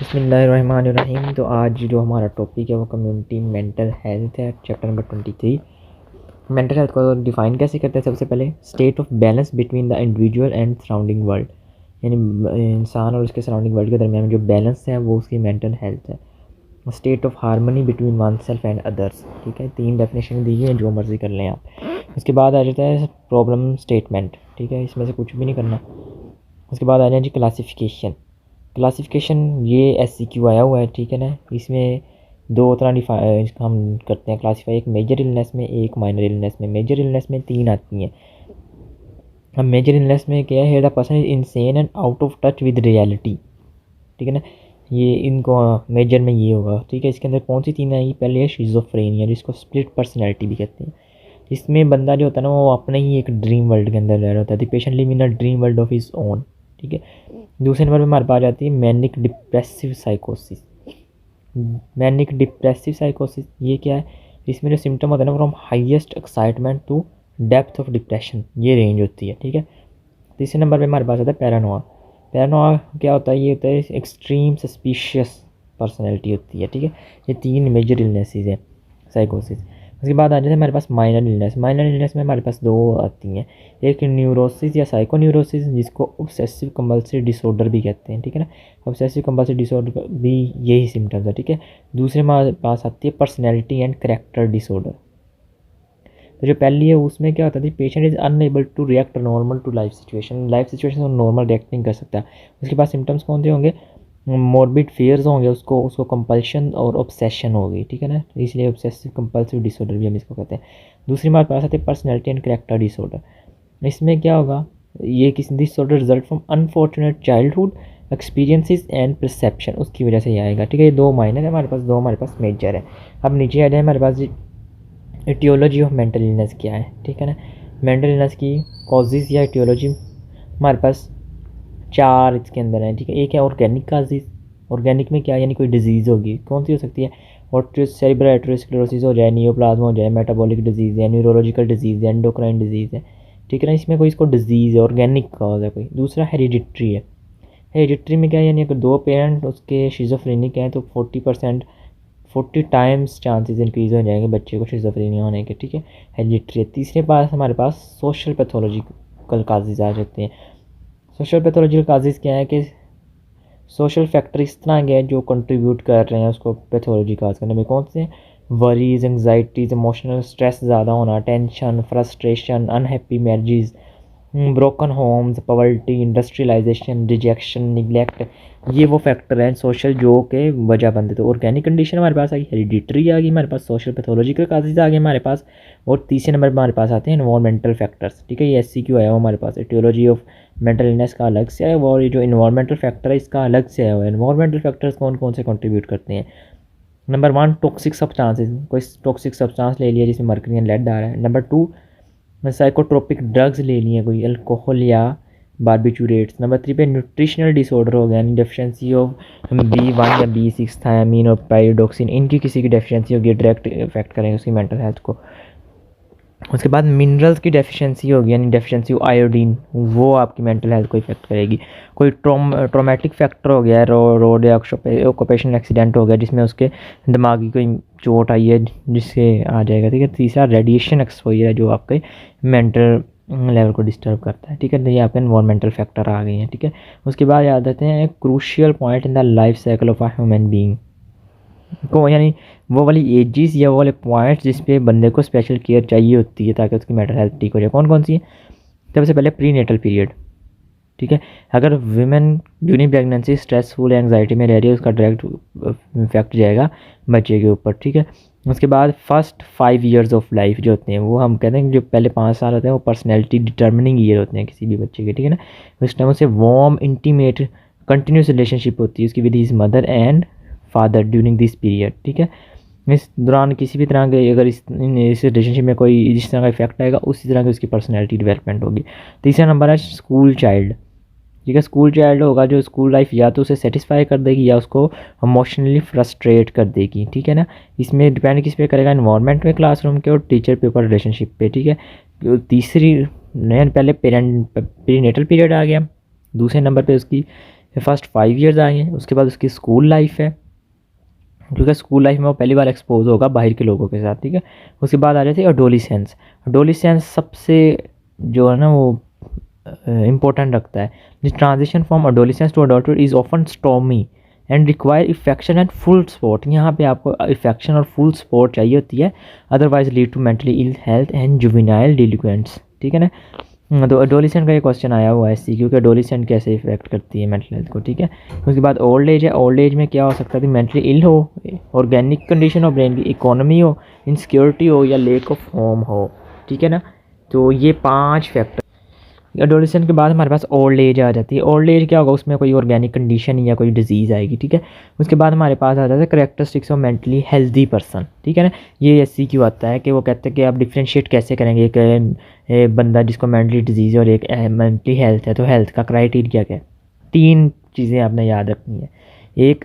बिस्मिल्लाहिर्रहमानिर्रहीम। तो आज जो हमारा टॉपिक है वो कम्युनिटी मेंटल हेल्थ है, चैप्टर नंबर 23। मेंटल हेल्थ को डिफ़ाइन कैसे करते हैं? सबसे पहले state of balance between the individual and surrounding world, यानी इंसान और उसके सराउंडिंग वर्ल्ड के दरमियान जो बैलेंस है वो उसकी मेंटल हेल्थ है। State of harmony between one self and others, ठीक है। 3 डेफिनेशन दी है, जो मर्ज़ी कर लें आप। उसके बाद आ जाता है प्रॉब्लम स्टेटमेंट, ठीक है, इसमें से कुछ भी नहीं करना। उसके बाद आ जाए जी क्लासिफिकेशन ये SCQ आया हुआ है, ठीक है ना। इसमें 2 तरह हम करते हैं क्लासीफाई, एक मेजर इलनेस में, एक माइनर इलनेस में। मेजर इलनेस में 3 आती हैं। अब मेजर इलनेस में क्या है, the person is insane and out of touch with reality, ठीक है ना। ये इनको मेजर में ये होगा, ठीक है। इसके अंदर कौन सी 3 आएगी? पहले है शिज़ोफ्रेनिया, जिसको स्प्लिट पर्सनैलिटी भी कहते हैं। इसमें बंदा जो होता है ना, वो अपने ही एक ड्रीम वर्ल्ड के अंदर रह रहा होता है। The patient live in a dream world of his own, ठीक है। दूसरे नंबर पे हमारे पास आ जाती है मैनिक डिप्रेसिव साइकोसिस। मैनिक डिप्रेसिव साइकोसिस ये क्या है? इसमें जो सिम्टम होता है ना, from highest excitement to depth of depression, ये रेंज होती है, ठीक है। तीसरे नंबर पे हमारे पास आता है पैरानोआ। पैरानोआ क्या होता है? ये होता है एक्सट्रीम सस्पिशियस पर्सनैलिटी होती है, ठीक है। ये 3 मेजर इलनेसेस हैं साइकोसिस। उसके बाद आ जाते हैं हमारे पास माइनर इलनेस। माइनर इलनेस में हमारे पास 2 आती हैं, एक न्यूरोसिस या साइकोन्यूरोसिस, जिसको ऑब्सेसिव कंपल्सिव डिसऑर्डर भी कहते हैं, ठीक है ना। ऑब्सेसिव कंपल्सिव डिसऑर्डर भी यही सिम्टम्स है, ठीक है। दूसरे हमारे पास आती है पर्सनैलिटी एंड करैक्टर डिसऑर्डर। तो जो पहली है उसमें क्या होता है, patient is unable to react normal to life situation और नॉर्मल रिएक्ट नहीं कर सकता। उसके बाद सिम्टम्स कौन से होंगे? मॉर्बिड फियर्स होंगे, उसको कंपल्शन और ऑब्सेशन होगी, ठीक है ना। इसलिए ऑब्सेसिव कंपल्सिव डिसऑर्डर भी हम इसको कहते हैं। दूसरी हमारे पास आते हैं पर्सनैलिटी एंड करैक्टर डिसऑर्डर। इसमें क्या होगा? ये किस disorder result from unfortunate childhood experiences and perception, उसकी वजह से ये आएगा, ठीक है। ये 2 माइनर है हमारे पास, 2 हमारे पास मेजर है। अब नीचे आ जाए हमारे पास एटियोलॉजी ऑफ मेंटल इलनेस क्या है, ठीक है ना। मेंटल इलनेस की कॉजेज़ या एटियोलॉजी हमारे पास 4 इसके अंदर है, ठीक है। एक है ऑर्गेनिक काजेज़। ऑर्गेनिक में क्या, यानी कोई डिजीज़ होगी, कौन सी हो सकती है? और सेरिब्रल एटरोस्क्लेरोसिस हो जाए, नियोप्लाज्मा हो जाए, मेटाबॉलिक डिजीज़ है, न्यूरोलॉजिकल डिजीज़ है, एंडोक्राइन डिजीज़ है, ठीक है ना। इसमें कोई इसको डिजीज़ है, ऑर्गेनिक कॉज है कोई। दूसरा हेरिडिटरी है। हेरिडिटरी में क्या है, यानी अगर 2 पेरेंट उसके शिज़ोफ्रेनिक हैं तो 40 टाइम्स चांसेस इंक्रीज़ हो जाएंगे बच्चे को शिज़ोफ्रेनिया होने के, ठीक है। हेरिडिटरी। तीसरे पास हमारे पास सोशल पैथोलॉजिकल काजेज़ आ जाते हैं। सोशल पैथोलॉजिकल काजेज़ क्या है कि सोशल फैक्टर इस तरह के हैं जो कंट्रीब्यूट कर रहे हैं उसको पैथोलॉजी काज करने में। कौन से? वरीज, एंग्जाइटीज़, इमोशनल स्ट्रेस ज़्यादा होना, tension, frustration, unhappy marriages, broken homes, poverty, industrialization, rejection, neglect, ये वो फैक्टर हैं सोशल जो के वजह बनते। तो ऑर्गेनिक कंडीशन हमारे पास आ गई, हेरिडिटरी आ गई हमारे पास, सोशल पैथोलॉजिकल काजेज आ गए हमारे पास, और तीसरे नंबर पर हमारे पास आते हैं इन्वायरमेंटल फैक्टर्स, ठीक है। ये SCQ आया हुआ हमारे पास। एटियोलॉजी ऑफ मेंटल इलनेस का अलग से आया हुआ, और ये जो इन्वायरमेंटल फैक्टर है इसका अलग से आया हुआ है। इन्वायरमेंटल फैक्टर्स कौन कौन से कंट्रीब्यूट करते हैं? नंबर 1 टॉक्सिक सब्सटेंसेस, कोई टॉक्सिक सब्सटेंस ले लिया जिसमें मर्करी एंड लेड आ रहा है। नंबर 2 साइकोट्रोपिक ड्रग्स ले लिए, कोई अल्कोहल या बारबिचूरेट्स। नंबर 3 पे न्यूट्रिशनल डिसऑर्डर हो गया, यानी डेफिशिएंसी ऑफ B1 या B6 थायामीन और पाइरोडॉक्सिन, इनकी किसी की डेफिशिएंसी होगी, डायरेक्ट इफेक्ट करेंगे उसकी मेंटल हेल्थ को। उसके बाद मिनरल्स की डेफिशिएंसी होगी, यानी डेफिशिएंसी ऑफ आयोडीन, वो आपकी मेंटल हेल्थ को इफेक्ट करेगी। कोई ट्रॉमेटिक फैक्टर हो गया, रोड या ऑक्यूपेशनल एक्सीडेंट हो गया जिसमें उसके दिमागी कोई चोट आई है जिससे आ जाएगा, ठीक है। तीसरा रेडिएशन एक्सपोजर है जो आपके मेंटल लेवल को डिस्टर्ब करता है, ठीक है। तो ये आपके एनवायरमेंटल फैक्टर आ गए हैं, ठीक है। उसके बाद याद आते हैं crucial point in the life cycle of a human being को, यानी वो वाली एजेस या वो वाले पॉइंट्स जिस पे बंदे को स्पेशल केयर चाहिए होती है ताकि उसकी मेंटल हेल्थ ठीक हो जाए। कौन कौन सी है? सबसे पहले प्री नेटल पीरियड, ठीक है। अगर women during pregnancy stressful anxiety में रह रही है, उसका डायरेक्ट इफेक्ट जाएगा बच्चे के ऊपर, ठीक है। उसके बाद फर्स्ट 5 ईयर्स ऑफ लाइफ जो होते हैं, वो हम कहते हैं कि जो पहले 5 साल होते हैं वो पर्सनैलिटी डिटर्मिनिंग ईयर होते हैं किसी भी बच्चे के, ठीक है ना। उस टाइम से वार्म इंटीमेट कंटिन्यूस रिलेशनशिप होती है उसकी with his mother and father during this period, ठीक है। इस दौरान किसी भी तरह के अगर इस रिलेशनशिप में कोई जिस तरह का इफेक्ट आएगा उसी तरह की उसकी पर्सनैलिटी डेवलपमेंट होगी। तीसरा नंबर है स्कूल चाइल्ड, ठीक है। स्कूल चाइल्ड होगा जो स्कूल लाइफ या तो उसे सेटिस्फाई कर देगी या उसको इमोशनली फ्रस्ट्रेट कर देगी, ठीक है ना। इसमें डिपेंड किस पे करेगा? इन्वायरमेंट में, क्लासरूम के और टीचर पेपर रिलेशनशिप पे, ठीक है। तीसरी नया पहले प्रीनेटल पीरियड आ गया, दूसरे नंबर पे उसकी फर्स्ट 5 ईयर्स आएंगे, उसके बाद उसकी स्कूल लाइफ है, क्योंकि स्कूल लाइफ में वो पहली बार एक्सपोज होगा बाहर के लोगों के साथ, ठीक है। उसके बाद आ जाती है एडोलिसेंस। एडोलिसेंस सबसे जो है ना वो इम्पोर्टेंट रखता है। The transition from adolescence to adulthood is often stormy and require affection and full support. यहाँ पे आपको इफेक्शन और फुल सपोर्ट चाहिए होती है, otherwise lead to mentally ill health and juvenile delinquents, ठीक है ना। तो एडोलिसेंट का ये क्वेश्चन आया हुआ है क्योंकि एडोलिसेंट कैसे इफेक्ट करती है मेंटल हेल्थ को, ठीक है। उसके बाद ओल्ड एज है। ओल्ड एज में क्या हो सकता है, मेंटली इल हो, ऑर्गेनिक कंडीशन हो, ब्रेन की इकोनॉमी हो, इनसिक्योरिटी हो, या लेक ऑफ होम हो, ठीक है ना। तो ये 5 फैक्टर। एडोलेसेंट के बाद हमारे पास ओल्ड एज आ जाती है। ओल्ड एज क्या होगा, उसमें कोई ऑर्गेनिक कंडीशन या कोई डिजीज़ आएगी, ठीक है। उसके बाद हमारे पास आ जाता है characteristics of mentally healthy person, ठीक है ना। ये SCQ आता है कि वो कहते हैं कि आप डिफ्रेंशिएट कैसे करेंगे एक बंदा जिसको मेंटली डिजीज़ और एक मेंटली हेल्थ है, तो हेल्थ का क्राइटेरिया क्या है। 3 चीज़ें आपने याद रखनी है। एक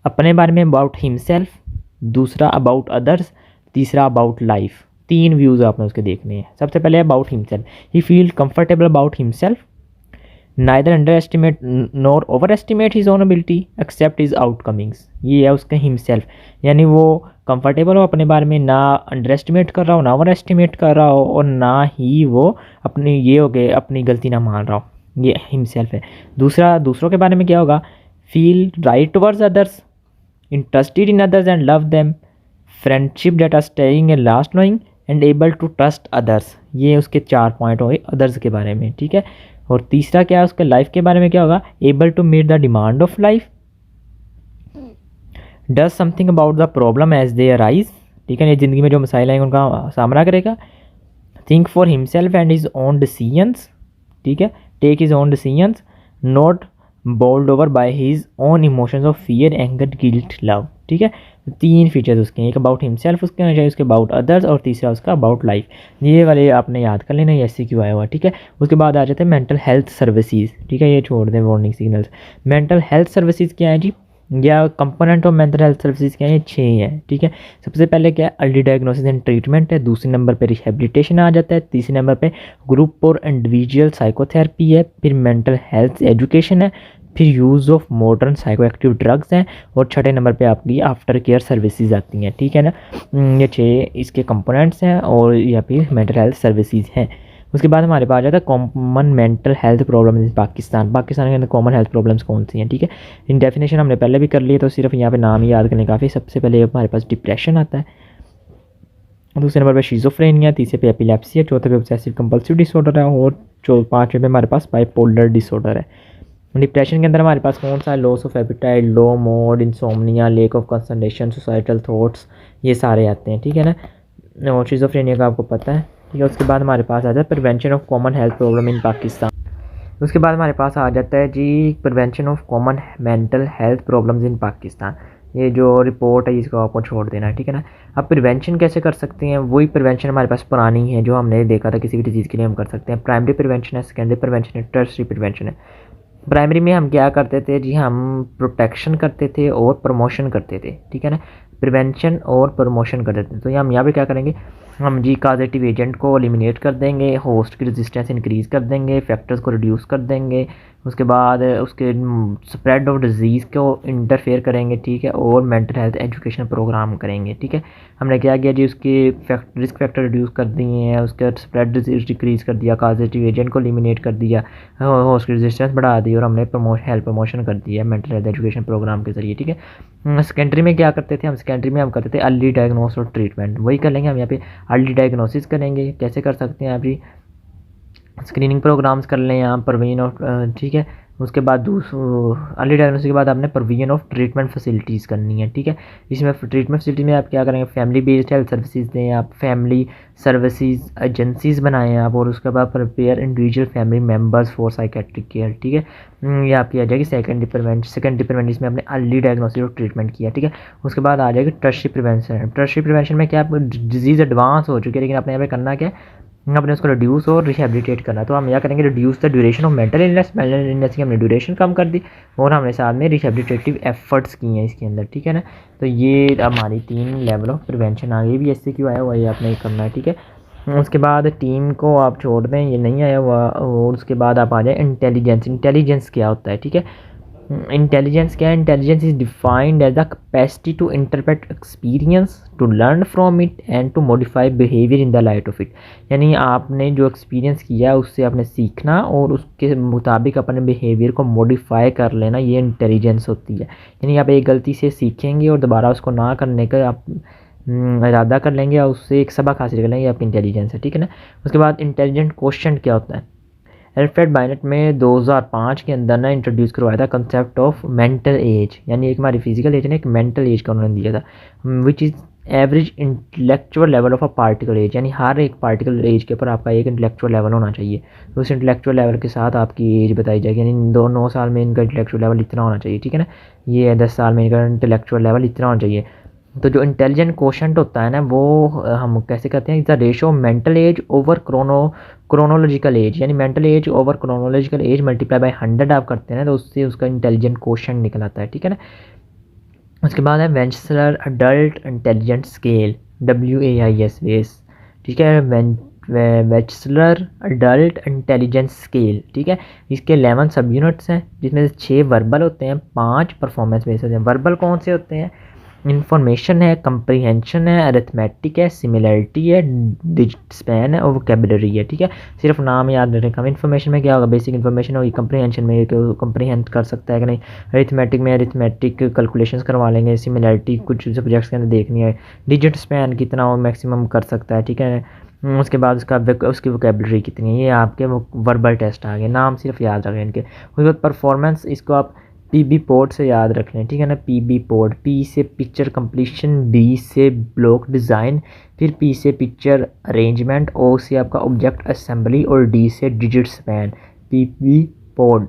अपने बारे में अबाउट हिमसेल्फ, दूसरा अबाउट अदर्स, तीसरा अबाउट लाइफ। 3 व्यूज़ आपने उसके देखने हैं। सबसे पहले about himself, he feel comfortable about himself, neither under estimate nor over estimate his own ability accept his outcomings. ये है उसका हिमसेल्फ, यानी वो कंफर्टेबल हो अपने बारे में, ना अंडर एस्टिमेट कर रहा हो, ना ओवर एस्टिमेट कर रहा हो, और ना ही वो अपनी ये हो गए अपनी गलती ना मान रहा हो। ये हिमसेल्फ है। दूसरा, दूसरों के बारे में क्या होगा, feel right towards others, interested in others and love them, friendship that are staying and last knowing and able to trust others। ये उसके 4 पॉइंट हो गए अदर्स के बारे में, ठीक है। और तीसरा क्या है उसके लाइफ के बारे में क्या होगा, able to meet the demand of life, does something about the problem as they arise, ठीक है। ये ज़िंदगी में जो मसाइल आएंगे उनका सामना करेगा, think for himself and his own decisions, ठीक है, take his own decisions, not bowled over by his own emotions of fear, anger, guilt, love, ठीक है। 3 फीचर्स उसके हैं, एक अबाउट हिमसेल्फ उसके होना चाहिए, उसके अबाउट अदर्स, और तीसरा उसका अबाउट लाइफ। ये वाले आपने याद कर लेना, ये SCQ आया हुआ, ठीक है। उसके बाद आ जाते हैं मेंटल हेल्थ सर्विसेज, ठीक है, ये छोड़ दें warning signals. Mental health services क्या है जी, या component of mental health services क्या है, 6 हैं, ठीक है। सबसे पहले क्या है, अर्ली डायग्नोसिस एंड ट्रीटमेंट है। दूसरे नंबर पे रिहेबिलिटेशन आ जाता है। तीसरे नंबर पे ग्रुप और इंडिविजुअल साइकोथेरेपी है। फिर मेंटल हेल्थ एजुकेशन है। फिर use of modern psycho active drugs हैं। और छठे नंबर पे आपकी आफ्टर केयर सर्विसेज आती हैं, ठीक है ना। ये 6 इसके कंपोनेंट्स हैं और या फिर मेंटल हेल्थ सर्विसेज हैं। उसके बाद हमारे पास आ जाता है common mental health problems in Pakistan. Pakistan के अंदर कॉमन हेल्थ प्रॉब्लम्स कौन सी हैं, ठीक है। इन डेफिनेशन हमने पहले भी कर लिए, तो सिर्फ यहाँ पे नाम ही याद करने काफ़ी। सबसे पहले हमारे पास डिप्रेशन आता है, दूसरे नंबर पे शिज़ोफ्रेनिया, तीसरे पे एपिलेप्सी है, चौथे पे ऑब्सेसिव कंपल्सिव डिसऑर्डर है, और 5वें पे हमारे पास बाइपोलर डिसऑर्डर है। डिप्रेशन के अंदर हमारे पास कौन सा है, loss of appetite, low mood, insomnia, lake of concentration, suicidal thoughts, ये सारे आते हैं, ठीक है ना। और शिज़ोफ्रेनिया का आपको पता है, ठीक है। उसके बाद हमारे पास आ जाता है prevention of common health problem in Pakistan. उसके बाद हमारे पास आ जाता है जी prevention of common mental health problems in Pakistan. ये जो रिपोर्ट है इसको आपको छोड़ देना है, ठीक है ना। अब प्रिवेंशन कैसे कर सकते हैं, वही प्रिवेंशन हमारे पास पुरानी है जो हमने देखा था किसी भी डिजीज़ के लिए हम कर सकते हैं। प्राइमरी प्रिवेंशन है, सेकेंडरी प्रिवेंशन है, टर्शरी प्रिवेंशन है। प्राइमरी में हम क्या करते थे जी, हम प्रोटेक्शन करते थे और प्रमोशन करते थे, ठीक है ना। प्रिवेंशन और प्रमोशन करते थे, तो हम यहाँ पे क्या करेंगे, हम जी काजेटिव एजेंट को एलिमिनेट कर देंगे, होस्ट की रेजिस्टेंस इंक्रीज़ कर देंगे, फैक्टर्स को रिड्यूस कर देंगे। उसके बाद उसके स्प्रेड ऑफ डिजीज़ को इंटरफेयर करेंगे, ठीक है, और मेंटल हेल्थ एजुकेशन प्रोग्राम करेंगे, ठीक है। हमने क्या किया जी, उसके रिस्क फैक्टर रिड्यूस कर दिए हैं, उसका स्प्रेड डिक्रीज़ कर दिया, काजेटिव एजेंट को एलिमिनेट कर दिया, होस्ट की रेजिस्टेंस बढ़ा दी, और हमने हेल्थ प्रमोशन कर दिया मेंटल हेल्थ एजुकेशन प्रोग्राम के ज़रिए, ठीक है। सेकेंडरी में क्या करते थे हम, सेकेंडरी में हम करते थे अर्ली डायग्नोसिस और ट्रीटमेंट। वही कर लेंगे हम यहाँ पे, अर्ली डायग्नोसिस करेंगे। कैसे कर सकते हैं आप जी, स्क्रीनिंग प्रोग्राम्स कर लें यहाँ परवीन और, ठीक है। उसके बाद अर्ली डायग्नोसिस के बाद आपने प्रोविजन ऑफ ट्रीटमेंट फैसिलिटीज़ करनी है, ठीक है। इसमें ट्रीटमेंट फैसिलिटी में आप क्या करेंगे, फैमिली बेस्ड हेल्थ सर्विसेज दें आप, फैमिली सर्विसेज एजेंसीज़ बनाएं आप, और उसके बाद prepare individual family members for psychiatric care, ठीक है। ये आपकी आ जाएगी सेकेंडरी प्रिवेंशन इसमें आपने अर्ली डायग्नोसिस और ट्रीटमेंट किया, ठीक है। उसके बाद आ जाएगी टर्शरी प्रिवेंशन। टर्शरी प्रिवेंशन में क्या, डिजीज़ एडवांस हो चुकी है, लेकिन आपने यहाँ पे करना क्या है, आपने उसको रिड्यूस और रिहेबिलिटेट करना। तो हम क्या करेंगे, reduce the duration of mental illness की हमने ड्यूरेशन कम कर दी, और हमने साथ में रिहेबिलिटेटिव एफर्ट्स किए हैं इसके अंदर, ठीक है ना। तो ये हमारी 3 लेवल ऑफ प्रिवेंशन आ गई। भी SCQ आया हुआ है, आपने करना है, ठीक है। उसके बाद टीम को आप छोड़ दें, ये नहीं आया हुआ, और उसके बाद आप आ जाए इंटेलिजेंस। इंटेलिजेंस क्या होता है, ठीक है। इंटेलिजेंस क्या है? Intelligence is defined as the capacity to interpret experience, to learn from it and to modify behaviour in the light of it. यानी आपने जो एक्सपीरियंस किया उससे आपने सीखना और उसके मुताबिक अपने बिहेवियर को मॉडिफाई कर लेना, ये इंटेलिजेंस होती है। यानी आप एक गलती से सीखेंगे और दोबारा उसको ना करने का आप इरादा कर लेंगे और उससे एक सबक हासिल कर लेंगे, आपकी इंटेलिजेंस है, ठीक है ना। उसके बाद इंटेलिजेंट क्वेश्चन क्या होता है? एल्फ्रेड बाइनेट में 2005 के अंदर ना इंट्रोड्यूस करवाया था कंसेप्ट ऑफ मेंटल एज, यानी एक हमारी फिजिकल एज ने एक मेंटल एज का उन्होंने दिया था, which is average intellectual level of a particle age. यानी हर एक पार्टिकल एज के ऊपर आपका एक इंटेलेक्चुअल लेवल होना चाहिए, तो उस इंटेलेक्चुअल लेवल के साथ आपकी एज बताई जाएगी। यानी 9 साल में इनका इंटेलेक्चुअल लेवल इतना होना चाहिए, ठीक है ना। ये 10 साल में इनका इंटेलेक्चुअल लेवल इतना होना चाहिए। तो जो इंटेलिजेंट क्वोशंट होता है ना, वो हम कैसे कहते हैं, the ratio of mental age over chronological age. यानी mental age over chronological age multiply by 100 आप करते हैं ना, तो उससे उसका इंटेलिजेंट क्वोशंट निकल आता है, ठीक है ना। उसके बाद है वेंचलर अडल्ट इंटेलिजेंट स्केल, WAIS वेस, ठीक है। वेंचलर अडल्ट इंटेलिजेंस स्केल, ठीक है। इसके 11 सब यूनिट्स हैं, जिसमें से 6 वर्बल होते हैं, 5 परफॉर्मेंस बेस्ड होते हैं। वर्बल कौन से होते हैं? इंफॉर्मेशन है, कंप्रीहेंशन है, अरिथमेटिक है, सिमिलरिटी है, डिजिट स्पैन है और वोकेबलरी है, ठीक है। सिर्फ नाम याद रखने का। इंफॉर्मेशन में क्या होगा? बेसिक इंफॉर्मेशन होगी। कंप्रीहेंशन में कंप्रीहेंड कर सकता है कि नहीं। अरिथमेटिक में अरिथमेटिक कैलकुलेशंस करवा लेंगे। सिमिलरिटी कुछ सब्जेक्ट्स के अंदर देखनी है। डिजिट स्पैन कितना वो मैक्सिमम कर सकता है, ठीक है। उसके बाद उसकी वोकेबलरी कितनी है। ये आपके वर्बल टेस्ट आ गए, नाम सिर्फ याद रखें इनके। उसके बाद परफॉर्मेंस, इसको आप PB पोर्ट से याद रख लें, ठीक है ना। PB पोर्ट, P से पिक्चर कंप्लीशन, B से ब्लॉक डिज़ाइन, फिर P से पिक्चर अरेंजमेंट, O से आपका ऑब्जेक्ट असेंबली और D से डिजिट स्पैन। PB पोर्ट,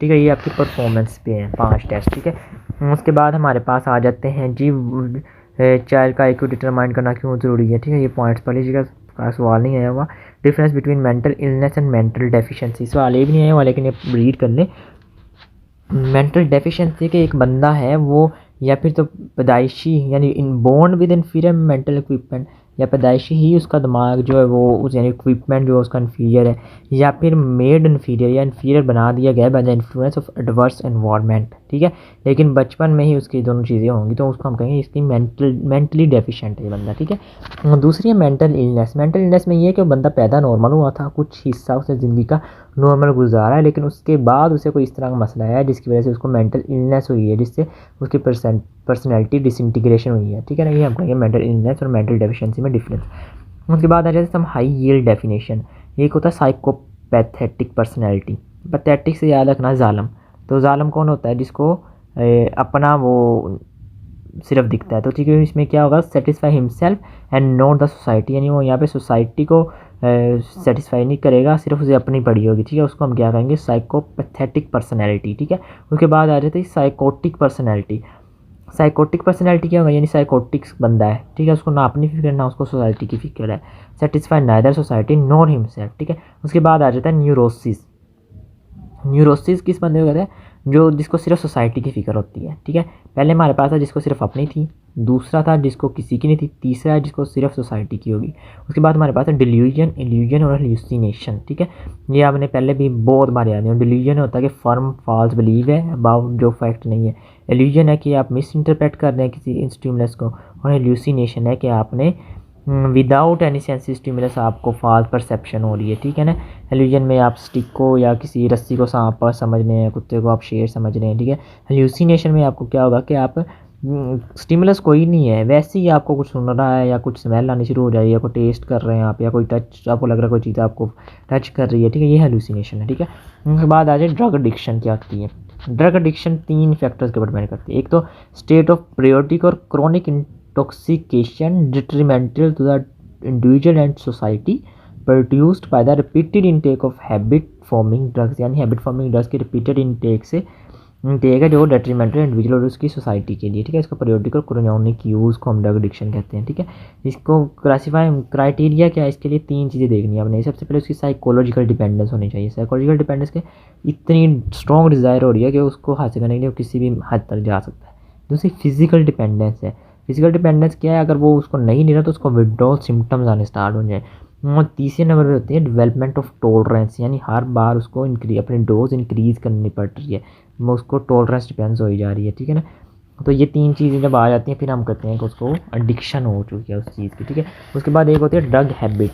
ठीक है। ये आपकी परफॉर्मेंस पे हैं 5 टेस्ट, ठीक है। उसके बाद हमारे पास आ जाते हैं जी चाइल्ड का IQ डिटरमाइन करना क्यों ज़रूरी है, ठीक है। ये पॉइंट्स पढ़ लीजिएगा, का सवाल नहीं आया हुआ। Difference between mental illness and mental deficiency, सवाल ये भी नहीं आया हुआ, लेकिन ये रीड कर लें। मेंटल डेफिशिएंसी के एक बंदा है वो, या फिर तो पैदाइशी यानी inborn with inferior mental equipment, या पैदाइशी ही उसका दिमाग जो है वो उस यानी इक्विपमेंट जो है उसका इन्फीरियर है, या फिर मेड इन्फीरियर या इन्फीरियर बना दिया गया by the influence of adverse environment, ठीक है। लेकिन बचपन में ही उसकी दोनों चीज़ें होंगी, तो उसको हम कहेंगे इसकी मेंटली डेफिशिएंट है ये बंदा, ठीक है। दूसरी है मेंटल इलनेस। मेंटल इलनेस में ये है कि बंदा पैदा नॉर्मल हुआ था, कुछ हिस्सा उसने ज़िंदगी का नॉर्मल गुजारा है, लेकिन उसके बाद उसे कोई इस तरह का मसला आया जिसकी वजह से उसको मेंटल इलनेस हुई है, जिससे उसकी पर्सनैलिटी डिसइंटीग्रेशन हुई है, ठीक है ना। ये हम कहेंगे मेंटल इलनेस और मेंटल डेफिशिएंसी में डिफरेंस। उसके बाद आ जाते हैं हम हाई यील्ड डेफिनेशन। एक होता है साइकोपैथेटिक पर्सनैलिटी। पैथेटिक से याद रखना जालम। तो जालम कौन होता है? जिसको अपना वो सिर्फ दिखता है, तो ठीक है। इसमें क्या होगा? Satisfy himself and not the society, यानी वो यहाँ पे सोसाइटी को सेटिस्फाई नहीं करेगा, सिर्फ उसे अपनी पड़ी होगी, ठीक है। उसको हम क्या कहेंगे? साइकोपैथेटिक पर्सनैलिटी, ठीक है। उसके बाद आ जाती है साइकोटिक पर्सनैलिटी। साइकोटिक पर्सनैलिटी क्या होगा? यानी साइकोटिक्स बंदा है, ठीक है। उसको ना अपनी फिक्र ना उसको सोसाइटी की फिक्र है। Satisfy neither society nor himself, ठीक है। उसके बाद आ जाता है न्यूरोसिस। न्यूरोसिस किस बंदे को कहते हैं? जो जिसको सिर्फ सोसाइटी की फ़िक्र होती है, ठीक है। पहले हमारे पास था जिसको सिर्फ अपनी थी, दूसरा था जिसको किसी की नहीं थी, तीसरा है जिसको सिर्फ सोसाइटी की होगी। उसके बाद हमारे पास है डिल्यूजन, इल्यूजन और हेलुसिनेशन, ठीक है। ये आपने पहले भी बहुत बार याद है। डिल्यूजन होता है कि फर्म फॉल्स बिलीव है अबाउट जो फैक्ट नहीं है। इल्यूजन है कि आप मिस इंटरप्रेट कर रहे हैं किसी स्टिमुलस को, और हेलुसिनेशन है कि आपने विदाउट एनी सेंसिटिव स्टिमुलस आपको फाल्स परसेप्शन हो रही है, ठीक है ना। हेल्यूजन में आप स्टिक को या किसी रस्सी को सांप समझ रहे हैं, कुत्ते को आप शेर समझ रहे हैं, ठीक है। हेल्यूसिनेशन में आपको क्या होगा कि आप स्टिमुलस कोई नहीं है, वैसे ही आपको कुछ सुन रहा है या कुछ स्मेल आनी शुरू हो जाएगी, या कोई टेस्ट कर रहे हैं आप, या कोई टच आपको लग रहा है कोई चीज़ आपको टच कर रही है, ठीक है। ये हेल्यूसिनेशन है, ठीक है। उसके बाद आ जाए ड्रग एडिक्शन क्या होती है। ड्रग एडिक्शन 3 फैक्टर्स के ऊपर डिपेंड करती है। एक तो स्टेट ऑफ पीरियोडिक और chronic intoxication detrimental to the individual and society produced by the repeated intake of habit forming drugs, यानी habit forming drugs के repeated intake से इंटेक है जो डेट्रीमेंटल इंडिविजुअल और उसकी सोसाइटी के लिए, ठीक है। इसको पीरियोडिक और क्रोनिक यूज़ को हम ड्रग एडिक्शन कहते हैं, ठीक है। इसको क्लासीफाई क्राइटेरिया क्या है इसके लिए? 3 चीज़ें देखनी है आपने। सबसे पहले उसकी साइकोलॉजिकल डिपेंडेंस होनी चाहिए। साइकोलॉजिकल डिपेंडेंस के इतनी स्ट्रॉन्ग डिज़ायर हो रही है कि उसको हासिल करने के लिए किसी भी हद तक जा सकता है। दूसरी फिजिकल डिपेंडेंस है, फिजिकल डिपेंडेंस क्या है, अगर वो उसको नहीं ले रहा तो उसको विड्रॉल सिम्टम्स आने स्टार्ट हो जाए। और तीसरे नंबर पे होती है डेवलपमेंट ऑफ टॉलरेंस, यानी हर बार उसको अपनी डोज इंक्रीज़ करनी पड़ रही है, वो उसको टॉलरेंस डिपेंस हो ही जा रही है, ठीक है ना। तो ये 3 चीज़ें जब आ जाती हैं फिर हम कहते हैं कि उसको एडिक्शन हो चुकी है उस चीज़ की, ठीक है। उसके बाद एक होती है ड्रग हैबिट।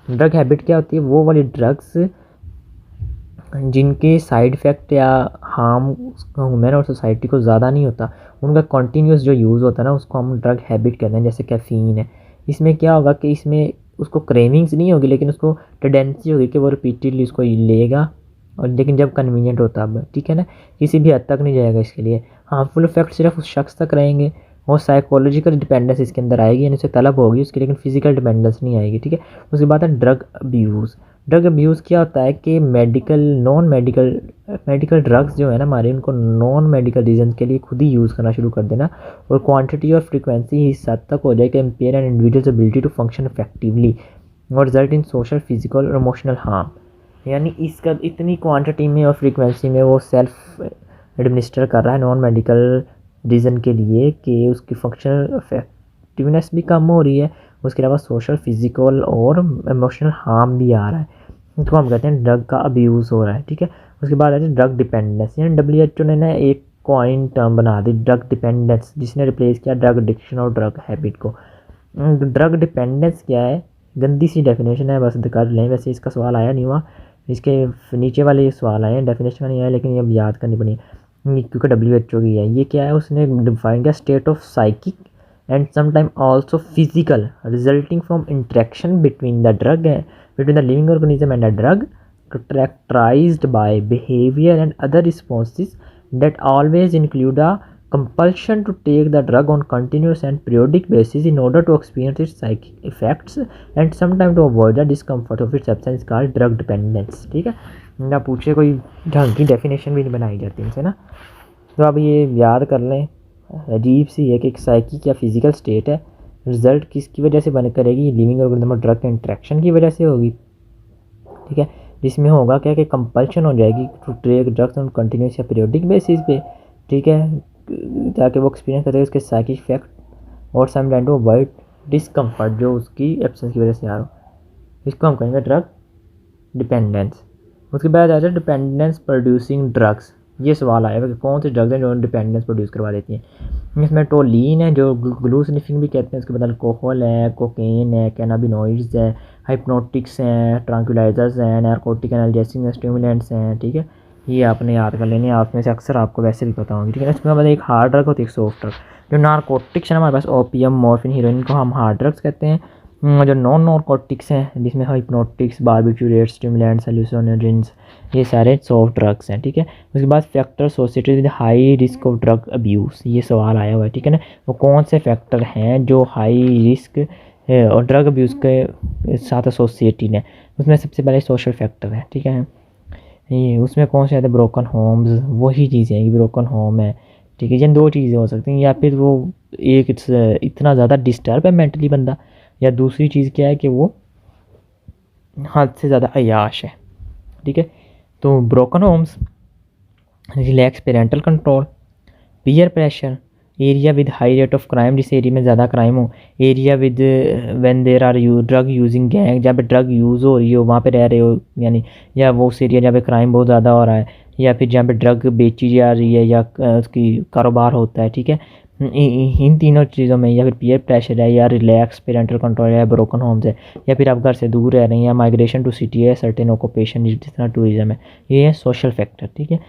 ड्रग हैबिट क्या होती है, वो वाली ड्रग्स जिनके साइड इफ़ेक्ट या हार्म ह्यूमन और सोसाइटी को ज़्यादा नहीं होता, उनका कंटिन्यूस जो यूज़ होता है ना, उसको हम ड्रग हैबिट कहते हैं। जैसे कैफ़ीन है, इसमें क्या होगा कि इसमें उसको क्रेविंग्स नहीं होगी, लेकिन उसको टेंडेंसी होगी कि वो रिपीटेडली उसको लेगा, और लेकिन जब कन्वीनियंट होता है, ठीक है ना, किसी भी हद तक नहीं जाएगा इसके लिए। हार्मफुल इफेक्ट सिर्फ उस शख्स तक रहेंगे, और साइकोलॉजिकल डिपेंडेंस इसके अंदर आएगी, यानी उसे तलब होगी उसकी, लेकिन फिजिकल डिपेंडेंस नहीं आएगी, ठीक है। उसके बाद है ड्रग अब्यूज़। ड्रग अब्यूज़ क्या होता है कि मेडिकल ड्रग्स जो है ना हमारे, उनको नॉन मेडिकल रीजन के लिए खुद ही यूज़ करना शुरू कर देना, और क्वांटिटी और फ्रीक्वेंसी इस हद तक हो जाए कि impair an individual's ability to function effectively और रिजल्ट इन सोशल, फिजिकल और इमोशनल हार्म। यानी इसका इतनी क्वांटिटी में और फ्रीक्वेंसी में वो सेल्फ एडमिनिस्टर कर रहा है नॉन मेडिकल रीज़न के लिए कि उसकी फंक्शनल इफेक्टिवनेस भी कम हो रही है, उसके अलावा सोशल, फिजिकल और इमोशनल हार्म भी आ रहा है, तो हम कहते हैं ड्रग का अब्यूज़ हो रहा है, ठीक है। उसके बाद आते हैं ड्रग डिपेंडेंस, यानी WHO ने ना एक कॉइन टर्म बना दी ड्रग डिपेंडेंस, जिसने रिप्लेस किया ड्रग एडिक्शन और ड्रग हैबिट को। ड्रग डिपेंडेंस क्या है, गंदी सी डेफिनेशन है, बस कर लें, वैसे इसका सवाल आया नहीं हुआ, इसके नीचे वाले ये सवाल आए हैं, डेफिनेशन का नहीं आया, लेकिन ये अब याद करनी पड़ी क्योंकि WHO की है। ये क्या है, उसने डिफाइन किया state of psychic and sometime also physical resulting from interaction between the living organism and a drug, characterized by behavior and other responses that always include a compulsion to take the drug on continuous and periodic basis in order to experience its psychic effects and sometimes to avoid the discomfort of its absence, called drug dependence, ठीक है ना। पूछे कोई ढंग की definition भी नहीं बनाई जाती इनसे ना, तो अब ये याद कर लें, अजीब सी है कि एक साइकिक या फिजिकल स्टेट है, रिजल्ट किसकी वजह से बन करेगी, लिविंग ऑर्गेनिज्म और ड्रग के इंटरेक्शन की वजह से होगी, ठीक है। जिसमें होगा क्या कि कंपल्शन हो जाएगी to take drugs on continuous या पीरियोडिक बेसिस पे, ठीक है, ताकि वो एक्सपीरियंस करें उसके साइकिक इफेक्ट और some time to avoid discomfort जो उसकी एब्सेंस की वजह से आ रहा हो, इसको हम कहेंगे ड्रग डिपेंडेंस। उसके बाद आता है डिपेंडेंस प्रोड्यूसिंग ड्रग्स। ये सवाल आएगा कि कौन सी ड्रग्स हैं जो डिपेंडेंस प्रोड्यूस करवा देती हैं। इसमें टोलिन है जो ग्लू स्निफिंग भी कहते हैं, उसके बाद अल्कोहल है, कोकेन है, कैनाबिनॉइड्स है, हाइप्नोटिक्स हैं, ट्रांक्विलाइजर्स हैं, नारकोटिक एनाल्जेसिक स्टिमुलेंट्स हैं, ठीक है। ये आपने याद कर लेने, आप में से अक्सर आपको वैसे भी पता होंगे, ठीक है। इसके बाद एक हार्ड ड्रग होती है, एक सॉफ्ट ड्रग। जो नारकोटिक्स है हमारे पास ओपियम, मॉर्फिन, हीरोइन को हम हार्ड ड्रग्स कहते हैं। जो नॉन नारकोटिक्स हैं जिसमें हाइप्नोटिक्स, बार्बिट्यूरेट्स, स्टिमुलेंट्स, हेलुसिनोजेंस, ये सारे सॉफ्ट ड्रग्स हैं, ठीक है। उसके बाद factor associated with high risk of drug abuse, ये सवाल आया हुआ है, ठीक है ना। वो कौन से फैक्टर हैं जो हाई रिस्क और ड्रग अब्यूज़ के साथ एसोसिएटेड हैं। उसमें सबसे पहले सोशल फैक्टर है, ठीक है। ये उसमें कौन से आते हैं, ब्रोकन होम्स, वही चीज़ें हैं कि ब्रोकन होम है, ठीक है। ये 2 चीज़ें हो सकती हैं, या फिर वो एक इतना ज़्यादा डिस्टर्ब है मेंटली बंदा, या दूसरी चीज़ क्या है कि वो हद से ज़्यादा अय्याश है, ठीक है। तो broken homes, relax parental control, peer pressure, area with high rate of crime, जिस एरिया में ज़्यादा क्राइम हो, area with when there are drug using gang, जहाँ पे ड्रग यूज़ हो रही हो वहाँ पे रह रहे हो, यानी या वो उस एरिया जहाँ पे क्राइम बहुत ज़्यादा हो रहा है, या फिर जहाँ पे ड्रग बेची जा रही है या उसकी कारोबार होता है, ठीक है। इन तीनों चीज़ों में, या फिर पीयर प्रेशर है, या रिलैक्स पेरेंटल कंट्रोल है, ब्रोकन होम्स है, या फिर आप घर से दूर रह रहे हैं, या माइग्रेशन टू सिटी है, सर्टेन ऑक्यूपेशन जिस तरह टूरिज्म है, ये है सोशल फैक्टर, ठीक है।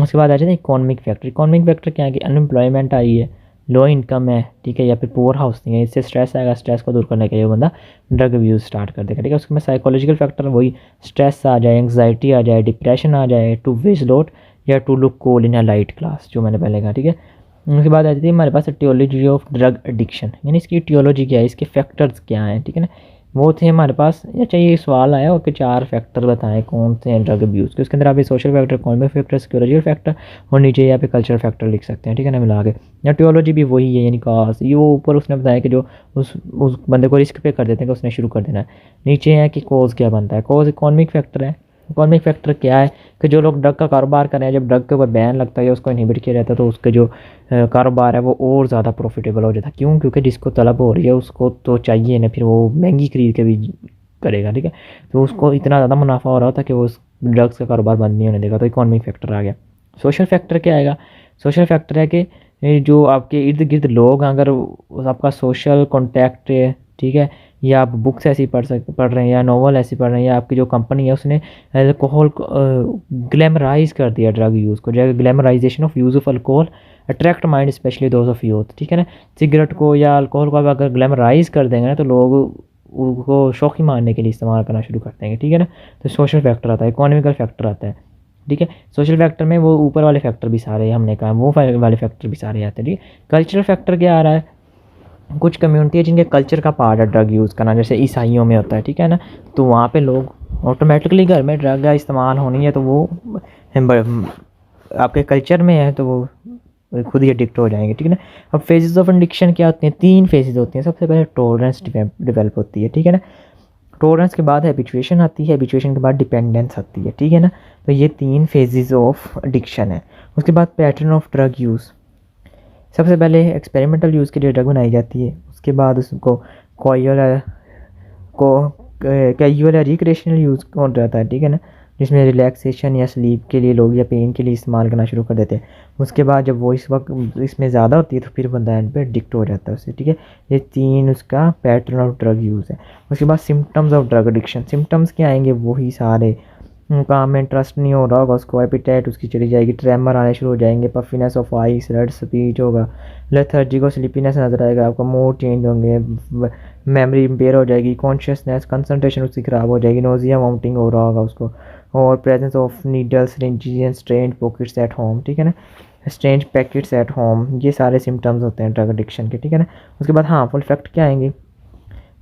उसके बाद आ जाता है इकोनॉमिक फैक्टर। इकोनॉमिक फैक्टर क्या है कि अनएम्प्लॉयमेंट आई है, लो इनकम है, ठीक है, या फिर पुअर हाउसिंग है, इससे स्ट्रेस आएगा, स्ट्रेस को दूर करने के लिए बंदा ड्रग यूज़ स्टार्ट कर देगा, ठीक है। उसके बाद साइकोलॉजिकल फैक्टर वही स्ट्रेस आ जाए, एंग्जाइटी आ जाए, डिप्रेशन आ जाए, टू वेज लोट या to look cool in a light class, जो मैंने पहले कहा, ठीक है। उसके बाद आ जाती है हमारे पास टियोलॉजी ऑफ ड्रग एडिक्शन, यानी इसकी टियोलॉजी क्या है, इसके फैक्टर्स क्या हैं, ठीक है ना। वो थे हमारे पास, अच्छा ये सवाल आया कि 4 फैक्टर बताएं कौन से हैं ड्रग अब्यूज़ के। उसके अंदर आप social factor, economic factor, security factor और नीचे यहाँ पे कल्चरल फैक्टर लिख सकते हैं, ठीक है ना, मिला के। या टियोलॉजी भी वही है, यानी काज, ये वो ऊपर उसने बताया कि जो उस बंदे को रिस्क पे कर देते हैं कि उसने शुरू कर देना है। नीचे है कि कॉज क्या बनता है, कॉज इकोनॉमिक फैक्टर है, इकोनॉमिक फैक्टर क्या है कि जो लोग ड्रग का कारोबार कर रहे हैं, जब ड्रग के ऊपर बैन लगता है या उसको इनहिबिट किया जाता है, तो उसके जो कारोबार है वो और ज़्यादा प्रॉफिटेबल हो जाता है। क्यों? क्योंकि जिसको तलब हो रही है उसको तो चाहिए ना, फिर वो महंगी खरीद के भी करेगा, ठीक है। तो उसको इतना ज़्यादा मुनाफा हो रहा होता है कि वो उस ड्रग्स का कारोबार बंद नहीं होने देगा। तो इकोनॉमिक फैक्टर आ गया। सोशल फैक्टर क्या आएगा? सोशल फैक्टर है कि जो आपके इर्द गिर्द लोग, अगर आपका सोशल कॉन्टैक्ट है, ठीक है, या आप बुक्स ऐसी पढ़ रहे हैं या नॉवल ऐसी पढ़ रहे हैं, या आपकी जो कंपनी है उसने अल्कोहल को ग्लैमराइज कर दिया ड्रग यूज़ को, जो glamorization of use of alcohol attract mind specially those of youth, ठीक है ना। सिगरेट को या अल्कोहल को आप अगर ग्लैमराइज कर देंगे ना, तो लोग उनको शौक़ी मारने के लिए इस्तेमाल करना शुरू कर देंगे, ठीक है ना। तो सोशल फैक्टर आता है, इकोनॉमिकल फैक्टर आता है, ठीक है। सोशल फैक्टर में वो ऊपर वाले फैक्टर भी सारे हमने कहा, वो वाले फैक्टर भी सारे आते हैं, ठीक है। कल्चरल फैक्टर क्या आ रहा है? कुछ कम्युनिटी है जिनके कल्चर का पार्ट है ड्रग यूज़ करना, जैसे ईसाइयों में होता है, ठीक है ना। तो वहाँ पे लोग ऑटोमेटिकली घर में ड्रग का इस्तेमाल होनी है, तो वो आपके कल्चर में है, तो वो खुद ही एडिक्ट हो जाएंगे, ठीक है ना। अब फेजेस ऑफ एडिक्शन क्या होते हैं? 3 फेजेस होती हैं। सबसे पहले टॉलरेंस डेवलप होती है, ठीक है ना। टॉलरेंस के बाद हैबिचुएशन आती है, हैबिचुएशन के बाद डिपेंडेंस आती है, ठीक है ना। तो ये 3 फेजेस ऑफ एडिक्शन है। उसके बाद पैटर्न ऑफ ड्रग यूज़। सबसे पहले एक्सपेरिमेंटल यूज़ के लिए ड्रग बनाई जाती है, उसके बाद उसको कैजुअल या रिक्रिएशनल यूज़ कौन रहता है, ठीक है ना, जिसमें रिलैक्सेशन या स्लीप के लिए लोग या पेन के लिए इस्तेमाल करना शुरू कर देते हैं। उसके बाद जब वो इस वक्त इसमें ज़्यादा होती है तो फिर बंदा एंड पे एडिक्ट हो जाता है उससे, ठीक है। ये 3 उसका पैटर्न ऑफ ड्रग यूज़ है। उसके बाद symptoms of drug addiction. Symptoms क्या आएंगे? वही सारे, काम में इंटरेस्ट नहीं हो रहा होगा उसको, एपिटाइट उसकी चली जाएगी, ट्रेमर आने शुरू हो जाएंगे, puffiness of ice, red speech होगा, लेथर्जी को स्लीपीनेस नजर आएगा, आपका मूड चेंज होंगे, मेमोरी इम्पेयर हो जाएगी, कॉन्शियसनेस, कंसंट्रेशन उसकी ख़राब हो जाएगी, नोजिया वॉमिटिंग हो रहा होगा उसको, और presence of needles, syringes and strange pockets at home, ठीक है ना, स्ट्रेंज पैकेट्स एट होम। ये सारे सिम्टम्स होते हैं ड्रग एडिक्शन के, ठीक है ना। उसके बाद हार्मफुल इफेक्ट क्या आएंगे?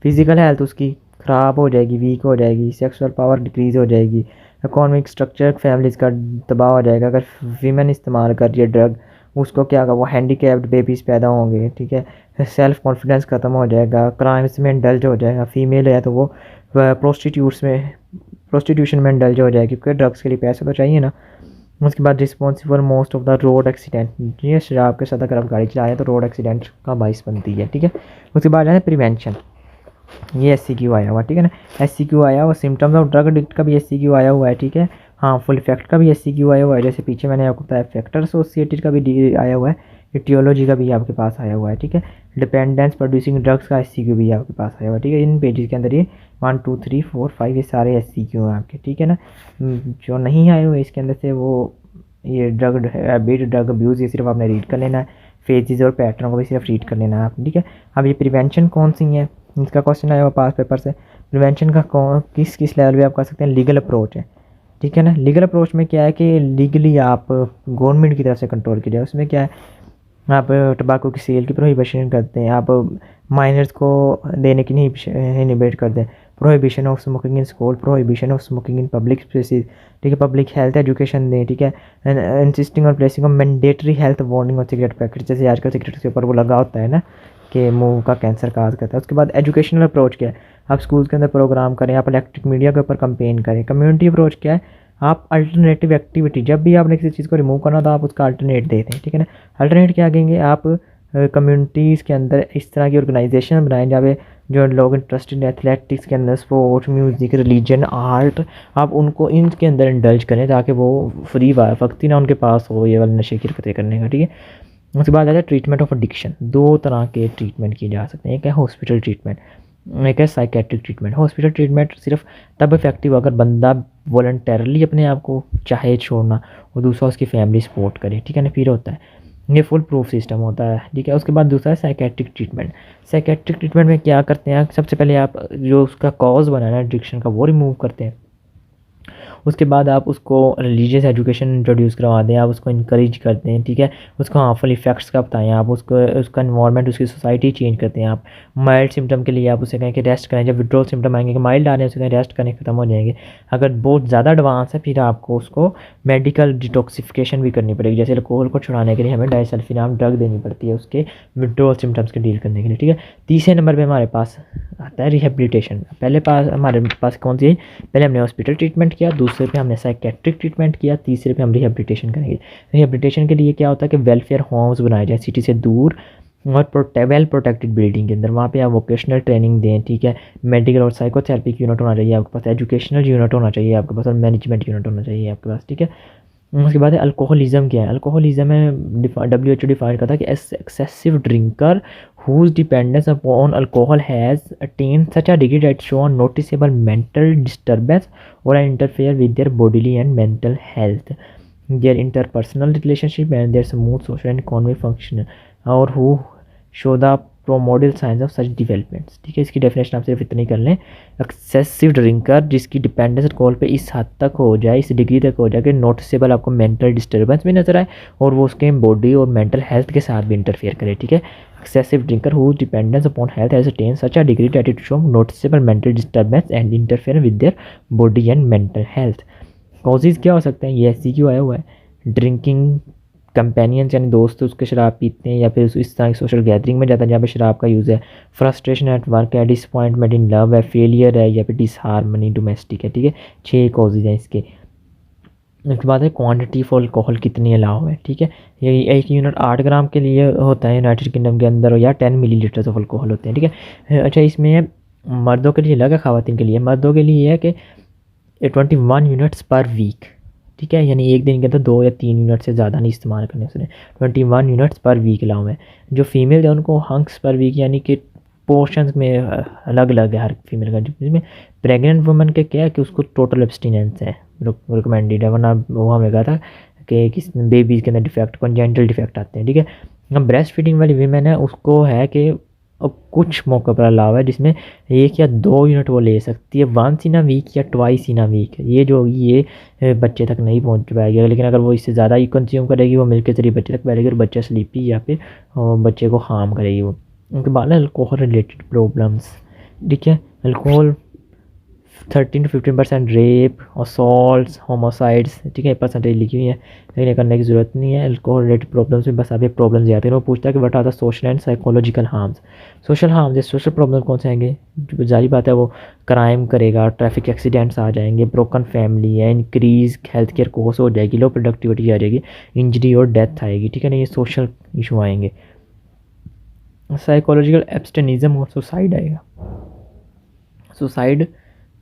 फिजिकल हेल्थ उसकी ख़राब हो जाएगी, वीक हो जाएगी, सेक्सुअल पावर डिक्रीज़ हो जाएगी, इकोनॉमिक स्ट्रक्चर फैमिलीज़ का तबाह हो जाएगा। अगर वीमेन इस्तेमाल कर रही है ड्रग, उसको क्या होगा? वो हैंडीकैप्ड बेबीज़ पैदा होंगे, ठीक है। सेल्फ कॉन्फिडेंस ख़त्म हो जाएगा, क्राइम्स में इंडल्ज हो जाएगा। फीमेल है तो वो प्रोस्टिट्यूशन में इंडल्ज हो जाएगी, क्योंकि ड्रग्स के लिए पैसे तो चाहिए ना। उसके बाद responsible most of the road accident. ये शराब के साथ अगर आप गाड़ी चला रहे हैं तो रोड एक्सीडेंट का बाइस बनती है, ठीक है। उसके बाद है प्रिवेंशन। ये SCQ आया हुआ, ठीक है ना। SCQ आया हुआ, सिम्टम्स ऑफ ड्रग एडिक्ट का भी SCQ आया हुआ है, ठीक है। हार्मफुल इफेक्ट का भी SCQ आया हुआ है, जैसे पीछे मैंने आपको बताया फैक्टर एसोसिएटेड का भी आया हुआ है, इटियोलॉजी का भी आपके पास आया हुआ है, ठीक है। डिपेंडेंस प्रोड्यूसिंग ड्रग्स का SCQ भी आपके पास आया हुआ है, ठीक है। इन पेजेस के अंदर ये 1 2 3 4 5 ये सारे SCQ हैं आपके, ठीक है ना। जो नहीं आए हुए इसके अंदर से वो ये ड्रग हैबिट, ड्रग अब्यूज़, ये सिर्फ आपने रीड कर लेना है। फेजेस और पैटर्न को भी सिर्फ रीड कर लेना है आप, ठीक है। अब ये प्रिवेंशन कौन सी है, इसका क्वेश्चन आया हुआ पास पेपर से। प्रिवेंशन का किस लेवल पे आप कर सकते हैं? लीगल अप्रोच है, ठीक है ना। लीगल अप्रोच में क्या है कि लीगली आप गवर्नमेंट की तरफ से कंट्रोल किया जाए। उसमें क्या है? आप टबाको की सेल की प्रोहिबिशन करते हैं, आप माइनर्स को देने की नहीं इनिबेट करते हैं। Prohibition of smoking in school, prohibition of smoking in public spaces, ठीक है। पब्लिक हेल्थ एजुकेशन दें, ठीक है। इंसिस्टिंग और placing of mandatory health warning और सिगरेट पैकेट, जैसे आजकल सिगरेट के ऊपर वो लगा होता है ना कि मुंह का कैंसर काज करता है। उसके बाद एजुकेशनल अप्रोच क्या है? आप स्कूल के अंदर प्रोग्राम करें, आप इलेक्ट्रिक मीडिया के ऊपर कंपेन करें। कम्युनिटी अप्रोच क्या है? आप अल्टरनेटिव एक्टिविटी, जब भी आपने किसी चीज़ को रिमूव करना तो आप उसका अल्टरनेट देते हैं, ठीक है ना। अल्टरनेट क्या देंगे? आप कम्युनिटीज़ के अंदर इस तरह की ऑर्गेनाइजेशन बनाएं जहाँ पे जो लोग इंटरेस्टेड हैं एथलेटिक्स के अंदर, स्पोर्ट्स, म्यूज़िक, रिलीजन, आर्ट, आप उनको इनके अंदर इंडल्ज करें ताकि वो फ्री वक्त ही ना उनके पास हो ये वाले नशे की हरकतें करने का, ठीक है। उसके बाद आता है ट्रीटमेंट ऑफ एडिक्शन। 2 तरह के ट्रीटमेंट किए जा सकते हैं, एक है हॉस्पिटल ट्रीटमेंट, एक है साइकेट्रिक ट्रीटमेंट। हॉस्पिटल ट्रीटमेंट सिर्फ तब इफेक्टिव अगर बंदा वॉलंटरली अपने आप को चाहे छोड़ना और दूसरा उसकी फैमिली सपोर्ट करे, ठीक है ना, फिर होता है। ये फुल प्रूफ सिस्टम होता है, ठीक है। उसके बाद दूसरा है साइकेट्रिक ट्रीटमेंट। साइकेट्रिक ट्रीटमेंट में क्या करते हैं? सबसे पहले आप जो उसका कॉज बना है एडिक्शन का वो रिमूव करते हैं। उसके बाद आप उसको रिलीजियस एजुकेशन इंट्रोड्यूस करवा दें, आप उसको इनकरेज करते हैं, ठीक है। उसको हार्मफुल इफेक्ट्स का बताएं, आप उसको उसका इन्वायरमेंट, उसकी सोसाइटी चेंज करते हैं। आप माइल्ड सिम्टम के लिए आप उसे कहें कि रेस्ट करें, जब विड्रॉल सिम्टम आएंगे कि माइल्ड आ रहे हैं उसे कहें रेस्ट करें, ख़त्म हो जाएंगे। अगर बहुत ज़्यादा एडवांस है फिर आपको उसको मेडिकल डिटॉक्सिफिकेशन भी करनी पड़ेगी, जैसे अल्कोहल को छुड़ाने के लिए हमें डाइसल्फिनाम ड्रग देनी पड़ती है उसके विड्रॉल सिम्टम्स के डील करने के लिए, ठीक है। तीसरे नंबर पर हमारे पास आता है रिहेबिलिटेशन। पहले पास हमारे पास कौन सी है? पहले हमने हॉस्पिटल ट्रीटमेंट किया, दूसरा दूसरे पे हमने साइकेट्रिक ट्रीटमेंट किया, तीसरे पे हम रिहेबिलिटेशन करेंगे। रिहेबिलिटेशन के लिए क्या होता है कि वेलफेयर होम्स बनाए जाए सिटी से दूर और वेल प्रोटेक्टेड बिल्डिंग के अंदर, वहाँ पे आप वोकेशनल ट्रेनिंग दें, ठीक है। मेडिकल और साइकोथेरेपी यूनिट होना चाहिए आपके पास, एजुकेशनल यूनिट होना चाहिए आपके पास, और मैनेजमेंट यूनिट होना चाहिए आपके पास, ठीक है। उसके बाद है अल्कोहलिज्म। क्या है अल्कोहलिज्म? है WHO डिफाइन करता है कि excessive drinker whose dependence upon alcohol has attained such a degree that show noticeable mental disturbance or interfere with their bodily and mental health, their interpersonal relationship and their smooth social and economic function, or who show the prodromal signs of such developments, ठीक है। इसकी definition आप सिर्फ इतनी कर लें, excessive drinker जिसकी dependence alcohol पे इस हद तक हो जाए, इस डिग्री तक हो जाए कि नोटिसेबल आपको मेंटल डिस्टर्बेंस भी नजर आए और वो उसके बॉडी और मेंटल हेल्थ के साथ भी इंटरफेयर करे, ठीक है। Excessive drinker who dependence upon health has attend such a degree that it show noticeable mental disturbance and interfere with their body and mental health. Causes क्या हो सकते हैं? ये SCQ आया हुआ है। ड्रिंकिंग कंपेनियंस यानी दोस्त उसके शराब पीते हैं या फिर इस तरह की सोशल गैदरिंग में जाता है जहाँ पे शराब का यूज़ है। फ्रस्ट्रेशन एट वर्क है, डिसअपॉइंटमेंट इन लव है, फेलियर है, या फिर डिसहार्मनी डोमेस्टिक है, ठीक है। 6 कॉजेज हैं इसके। उसके बाद है क्वांटिटी फॉर अल्कोहल कितनी अलाउ है, ठीक है। ये 1 यूनिट 8 ग्राम के लिए होता है यूनाइटेड किंगडम के अंदर, या 10 मिलीलीटर्स ऑफ अल्कोहल होते हैं, ठीक है। अच्छा, इसमें मर्दों के लिए अलग है, ख़वातीन के लिए। मर्दों के लिए है कि 21 यूनिट्स पर वीक, ठीक है, यानी एक दिन के अंदर 2 या 3 यूनिट से ज़्यादा नहीं इस्तेमाल करने उसने। 21 यूनिट्स पर वीक अलाउ है। जो फीमेल है उनको हंक्स पर वीक यानी कि पोर्शंस में अलग अलग है हर फीमेल का। जिसमें प्रेग्नेंट वुमन के क्या है कि उसको टोटल एब्सटीनेंस है, रिकमेंडेड है, वरना वो हमें कहा था कि किस बेबीज़ के अंदर डिफेक्ट कॉन्जेंटल डिफेक्ट आते हैं, ठीक है। अब ब्रेस्ट फीडिंग वाली वीमेन है उसको है कि अब कुछ मौक़ों पर अलावा है जिसमें 1 या 2 यूनिट वो ले सकती है, 1 इन अ वीक या 2 इन अ वीक। ये जो ये बच्चे तक नहीं पहुंच पाएगी, लेकिन अगर वो इससे ज़्यादा ही कंज्यूम करेगी वो मिल्क के जरिए बच्चे तक पहलेगी और बच्चा स्लीपी या फिर बच्चे को हार्म करेगी वो। उनके बाद है अल्कोहल रिलेटेड प्रॉब्लम्स, ठीक है। अल्कोहल 13 to 15% रेप, असॉल्ट्स, होमोसाइड्स, ठीक है, परसेंटेज लिखी हुई है, लेकिन ये करने की ज़रूरत नहीं है। अल्कोहल रिलेटेड प्रॉब्लम्स में बस आप ये प्रॉब्लम्स याद करें। वो पूछता है कि what are the social and psychological harms. Social harms, social problem कौन से आएंगे? जारी बात है वो क्राइम करेगा, ट्रैफिक एक्सीडेंट्स आ जाएंगे, ब्रोकन फैमिली है, इंक्रीज हेल्थ केयर कॉस्ट हो जाएगी, लो प्रोडक्टिविटी आ जाएगी, इंजरी और डेथ आएगी, ठीक है ना। ये सोशल इशू आएंगे। साइकोलॉजिकल एब्सटेनिज्म और सुसाइड आएगा। सुसाइड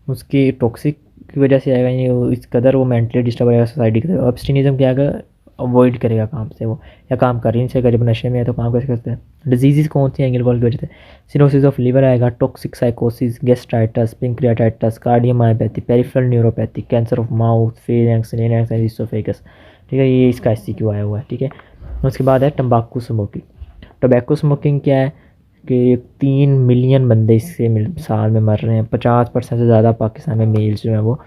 उसकी टॉक्सिक की वजह से आएगा, यानी इस कदर वो मेंटली डिस्टर्ब आएगा सोसाइटी की तरफ। एब्सटेनिज्म क्या आएगा? अवॉइड करेगा काम से वो, या काम कर ही नहीं सकेगा, जब नशे में है तो काम कैसे करते हैं। डिजीज़ कौन सी आएंगे अल्कोहल की वजह से? सिरोसिस ऑफ लिवर आएगा, टॉक्सिक साइकोसिस, gastritis, pancreatitis, cardiomyopathy, peripheral neuropathy, cancer of mouth, pharynx, larynx and oesophagus, ठीक है। ये इसका SCQ आया हुआ है, ठीक है। उसके बाद है तंबाकू स्मोकिंग। टोबैको स्मोकिंग क्या है कि 3 मिलियन बंदे इससे साल में मर रहे हैं, 50% से ज़्यादा पाकिस्तान में मेल्स जो हैं वो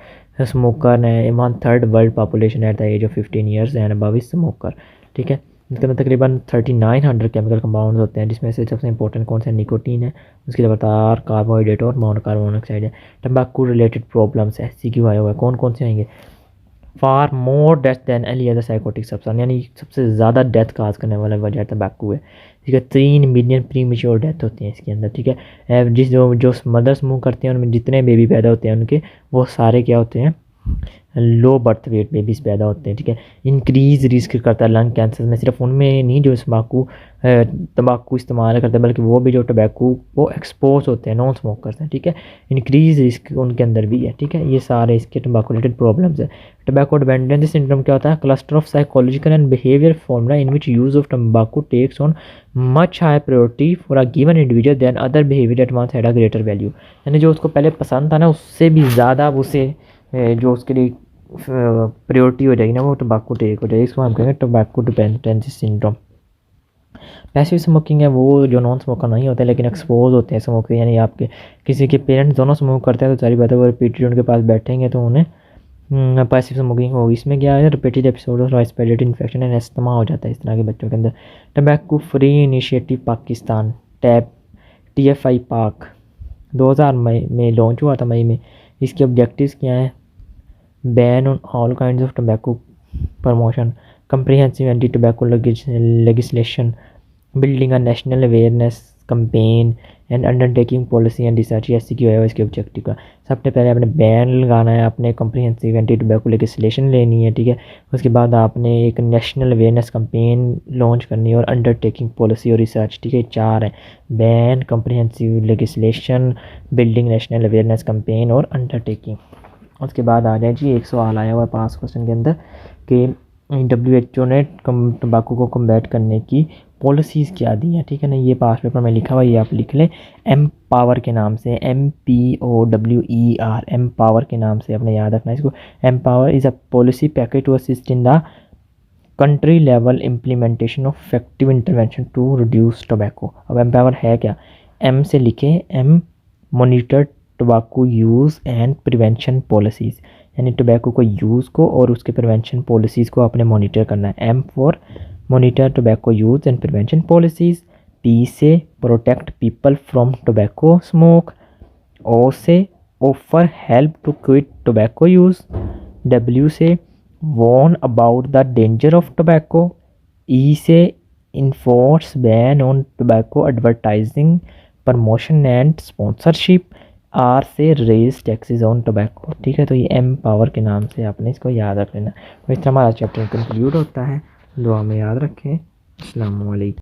स्मोकर हैं। 1/3 world population at the age of 15 years and above is smoker, ठीक है। इसके अंदर तकरीबन 3900 केमिकल कंपाउंड्स होते हैं, जिसमें से सबसे इंपॉर्टेंट कौन सा? निकोटीन है, उसके लगातार कार्बोहाइड्रेट और मोनोकार्बोनोक्साइड है। टंबाकू रिलेटेड प्रॉब्लम्स SCQ आया हुआ है, कौन कौन से आएंगे? Far more death than any other psychotic substance, यानी सबसे ज़्यादा डेथ काज करने वाला वजह तंबाकू है, ठीक है। 3 मिलियन प्री मेच्योर डेथ होती हैं इसके अंदर, ठीक है। जिस जो मदर्स मूव करते हैं उनमें जितने बेबी पैदा होते हैं उनके वो सारे क्या होते हैं? लो बर्थ वेट बेबीज़ पैदा होते हैं, ठीक है। इंक्रीज रिस्क करता है लंग कैंसर में, सिर्फ उनमें नहीं जो तंबाकू इस्तेमाल करते हैं, बल्कि वो भी जो टबैकू वो एक्सपोज होते हैं, नॉन स्मोकर्स हैं, ठीक है। इंक्रीज रिस्क उनके अंदर भी है, ठीक है। ये सारे इसके टबैको रिलेटेड प्रॉब्लम्स है। टबैको डिपेंडेंसी सिंड्रोम क्या होता है? Cluster of psychological and behaviour formula in which use of tobacco takes on much high priority for a given individual than other behaviour at once had a greater value, यानी जो उसको पहले पसंद था ना उससे भी ज़्यादा उसे जो उसके लिए प्रायोरिटी हो जाएगी ना वो टोबैको टेक हो जाएगी। इसको हम कहेंगे tobacco dependency syndrome. Passive smoking है वो जो नॉन स्मोकर नहीं होते लेकिन एक्सपोज होते हैं स्मोक, यानी आपके किसी के पेरेंट्स दोनों स्मोक करते हैं तो सारी बातें वो रिपीटेड उनके पास बैठेंगे तो उन्हें पैसिव स्मोकिंग होगी। इसमें क्या है? Repeated episode of respiratory infection and asthma हो जाता है इस तरह के बच्चों के अंदर। Tobacco free initiative Pakistan TFI पाक 2000 में लॉन्च हुआ था, मई में। इसके ऑब्जेक्टिव्स क्या हैं? Ban on all kinds of tobacco promotion, comprehensive anti-tobacco legislation, building a national awareness campaign and undertaking policy and research, ऐसे क्यों है इसके ऑब्जेक्टिव का। सबसे पहले आपने बैन लगाना है, आपने कम्प्रीहेंसिव एंटी टोबैको लेजिस्लेशन लेनी है, ठीक है। उसके बाद आपने एक नेशनल अवेयरनेस कंपेन लॉन्च करनी है और अंडरटेकिंग पॉलिसी और रिसर्च, ठीक है। 4 है, ban, comprehensive legislation, building national awareness campaign और अंडरटेकिंग। उसके बाद आ जाए जी, एक सवाल आया हुआ है 5 क्वेश्चन के अंदर कि WHO ने तंबाकू को कम्बैट करने की पॉलिसीज़ क्या दी हैं, ठीक है ना। ये पास पेपर में लिखा हुआ है, ये आप लिख लें। एम्पावर के नाम से, MPOWER, एम्पावर के नाम से आपने याद रखना है इसको। Empower is a policy package to assist in the country level implementation of effective intervention to reduce tobacco. अब एम्पावर है क्या, एम से लिखें, M monitor tobacco use and prevention policies, यानी टोबैको को यूज़ को और उसके प्रिवेंशन पॉलिसीज़ को आपने मॉनिटर करना है। M for monitor tobacco use and prevention policies. P से protect people from tobacco smoke. O से offer help to quit tobacco use. W से warn about the danger of tobacco. E से enforce ban on tobacco advertising, promotion and sponsorship. R से raise taxes on tobacco, ठीक है। तो ये M power के नाम से आपने इसको याद रख लेना। तो इस तरह हमारा चैप्टर कंक्लूड होता है। दुआ में याद रखें। अस्सलाम वालेकुम।